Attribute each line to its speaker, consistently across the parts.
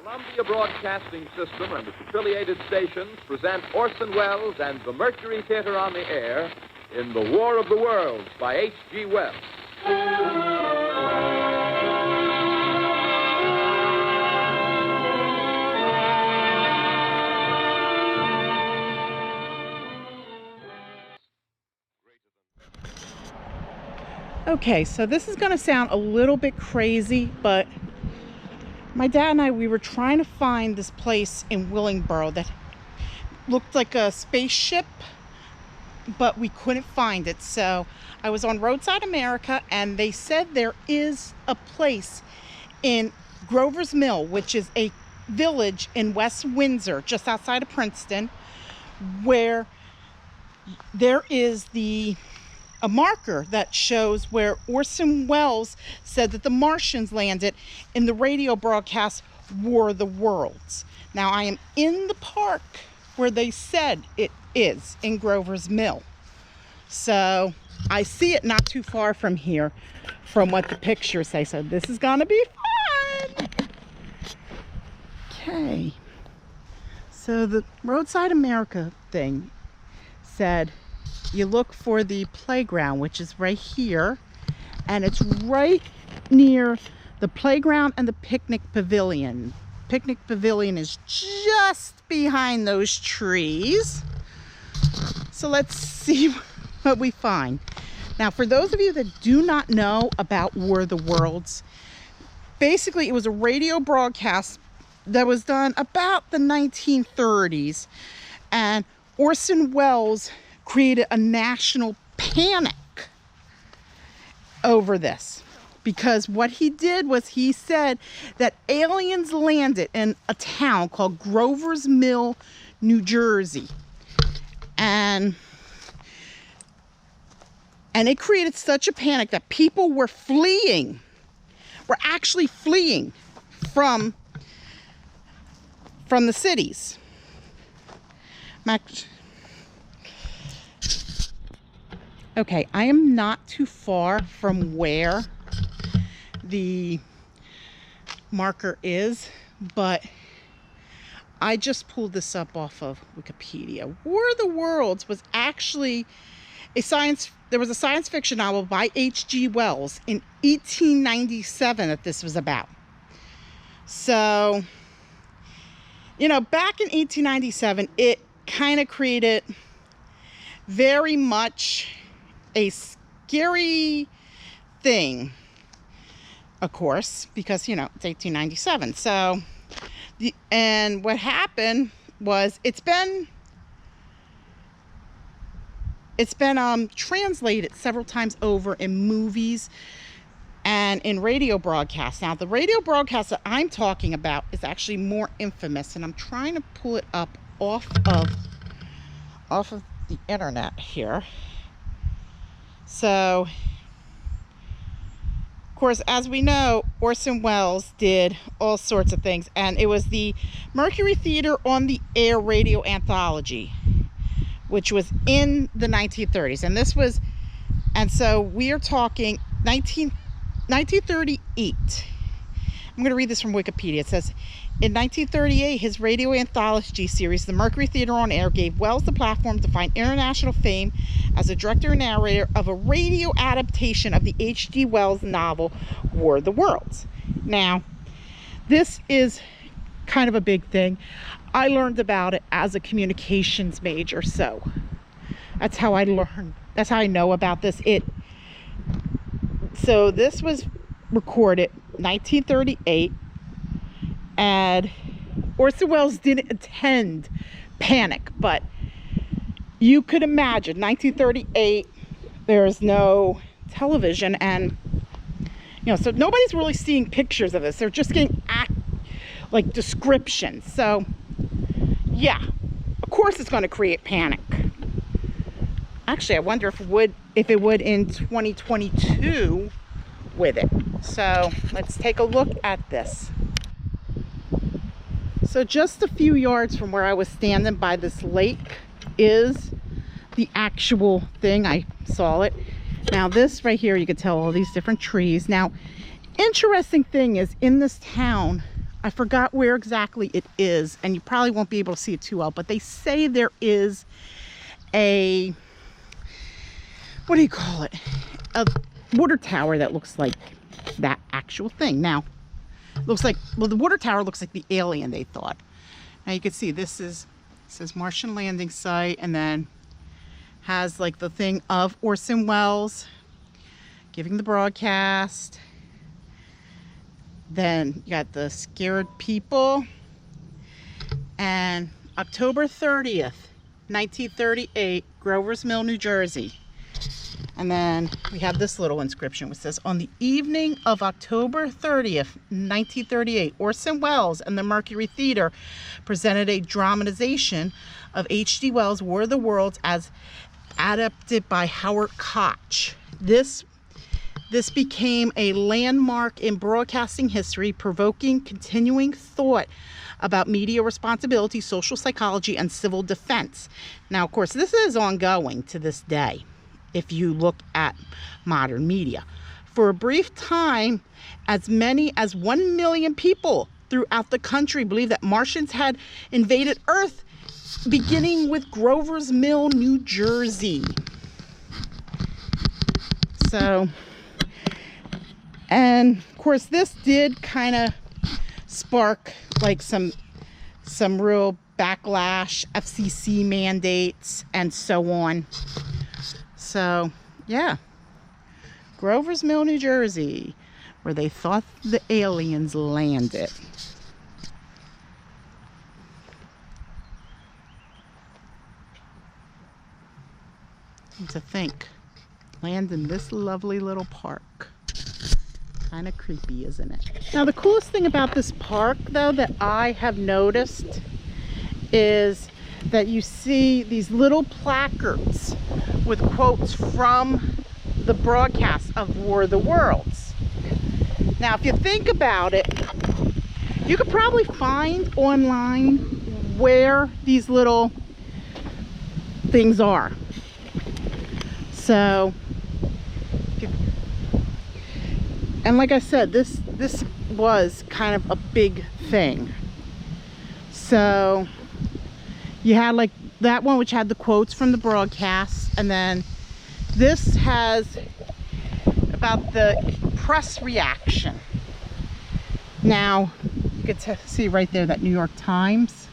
Speaker 1: Columbia Broadcasting System and its affiliated stations present Orson Wells and the Mercury Theater on the Air in The War of the Worlds by H.G. Wells.
Speaker 2: Okay, so this is going to sound a little bit crazy, but my dad and I, we were trying to find this place in Willingboro that looked like a spaceship, but we couldn't find it. So I was on Roadside America, and they said there is a place in Grover's Mill, which is a village in West Windsor, just outside of Princeton, where there is a marker that shows where Orson Wells said that the Martians landed in the radio broadcast War of the Worlds. Now, I am in the park where they said it is, in Grover's Mill. So I see it not too far from here, from what the pictures say. So this is gonna be fun. Okay. So the Roadside America thing said, you look for the playground, which is right here, and it's right near the playground and the picnic pavilion. Picnic pavilion is just behind those trees. So let's see what we find. Now, for those of you that do not know about War of the Worlds, basically it was a radio broadcast that was done about the 1930s, and Orson Wells created a national panic over this, because what he did was he said that aliens landed in a town called Grover's Mill, New Jersey, and it created such a panic that people were actually fleeing from the cities. Okay, I am not too far from where the marker is, but I just pulled this up off of Wikipedia. War of the Worlds was actually there was a science fiction novel by H.G. Wells in 1897 that this was about. So, back in 1897, it kind of created very much a scary thing, of course, because it's 1897. So and what happened was it's been translated several times over in movies and in radio broadcasts. Now, the radio broadcast that I'm talking about is actually more infamous, and I'm trying to pull it up off of the internet here. So, of course, as we know, Orson Wells did all sorts of things, and it was the Mercury Theater on the Air radio anthology, which was in the 1930s. And so we are talking 1938. I'm going to read this from Wikipedia. It says, in 1938, his radio anthology series, The Mercury Theater on Air, gave Wells the platform to find international fame as a director and narrator of a radio adaptation of the H.G. Wells novel, War of the Worlds. Now, this is kind of a big thing. I learned about it as a communications major, so that's how I learned. That's how I know about this. So this was recorded 1938, and Orson Wells didn't attend Panic, but you could imagine 1938, there's no television, and so nobody's really seeing pictures of this. They're just getting descriptions. So yeah, of course it's going to create panic. Actually, I wonder if it would in 2022 with it. So let's take a look at this. So just a few yards from where I was standing by this lake is the actual thing. I saw it. Now this right here, you can tell all these different trees. Now, interesting thing is, in this town I forgot where exactly it is, and you probably won't be able to see it too well, but they say there is a, what do you call it? A water tower that looks like that actual thing. Now, looks like, well, the water tower looks like the alien they thought. Now you can see this is, it says Martian landing site, and then has like the thing of Orson Wells giving the broadcast. Then you got the scared people. And October 30th, 1938, Grover's Mill, New Jersey. And then we have this little inscription which says, on the evening of October 30th, 1938, Orson Welles and the Mercury Theater presented a dramatization of H.G. Wells' War of the Worlds as adapted by Howard Koch. This became a landmark in broadcasting history, provoking continuing thought about media responsibility, social psychology, and civil defense. Now, of course, this is ongoing to this day if you look at modern media. For a brief time, as many as 1 million people throughout the country believed that Martians had invaded Earth, beginning with Grover's Mill, New Jersey. So, and of course, this did kind of spark like some real backlash, FCC mandates, and so on. So, yeah, Grover's Mill, New Jersey, where they thought the aliens landed. And to think, land in this lovely little park. Kind of creepy, isn't it? Now, the coolest thing about this park, though, that I have noticed is that you see these little placards with quotes from the broadcast of War of the Worlds. Now, if you think about it, you could probably find online where these little things are. So, and like I said, this was kind of a big thing. So you had like that one which had the quotes from the broadcast, and then this has about the press reaction. Now you could see right there that New York Times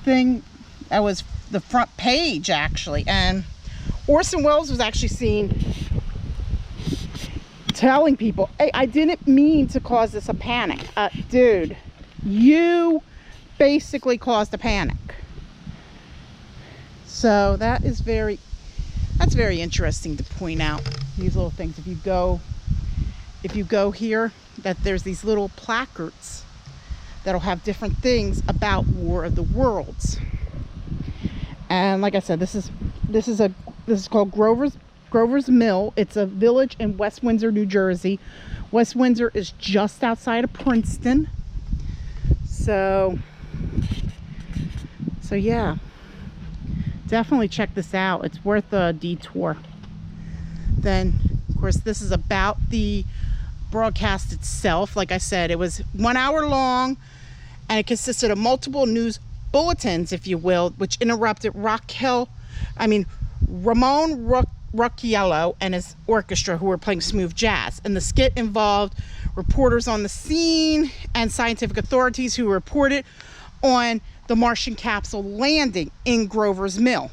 Speaker 2: thing, that was the front page actually, and Orson Welles was actually seen telling people, hey, I didn't mean to cause this a panic. Dude, you basically caused a panic. So that's very interesting to point out, these little things. If you go here, that there's these little placards that'll have different things about War of the Worlds. And like I said, this is called Grover's Mill. It's a village in West Windsor, New Jersey. West Windsor is just outside of Princeton. So yeah, definitely check this out. It's worth a detour. Then, of course, this is about the broadcast itself. Like I said, it was 1 hour long, and it consisted of multiple news bulletins, if you will, which interrupted Ramon Rocchiello and his orchestra, who were playing smooth jazz. And the skit involved reporters on the scene and scientific authorities who reported on the Martian capsule landing in Grover's Mill.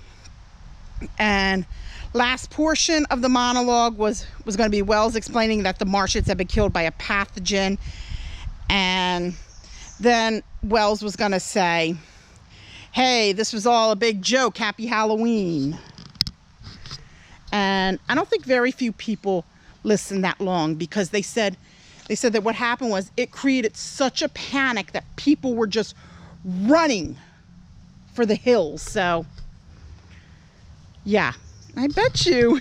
Speaker 2: And last portion of the monologue was going to be Wells explaining that the Martians had been killed by a pathogen. And then Wells was going to say, hey, this was all a big joke. Happy Halloween. And I don't think very few people listened that long, because they said that what happened was it created such a panic that people were just running for the hills. So yeah, I bet you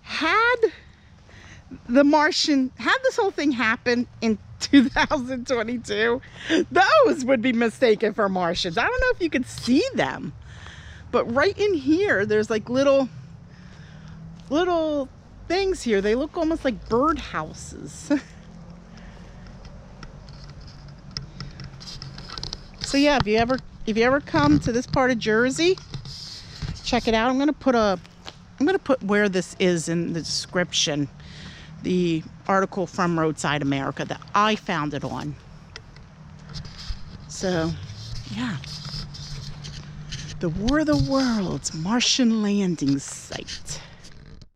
Speaker 2: had this whole thing happen in 2022, those would be mistaken for Martians. I don't know if you could see them, but right in here there's like little things here. They look almost like bird houses. So yeah, if you ever come to this part of Jersey, check it out. I'm gonna put where this is in the description. The article from Roadside America that I found it on. So, yeah. The War of the Worlds Martian landing site.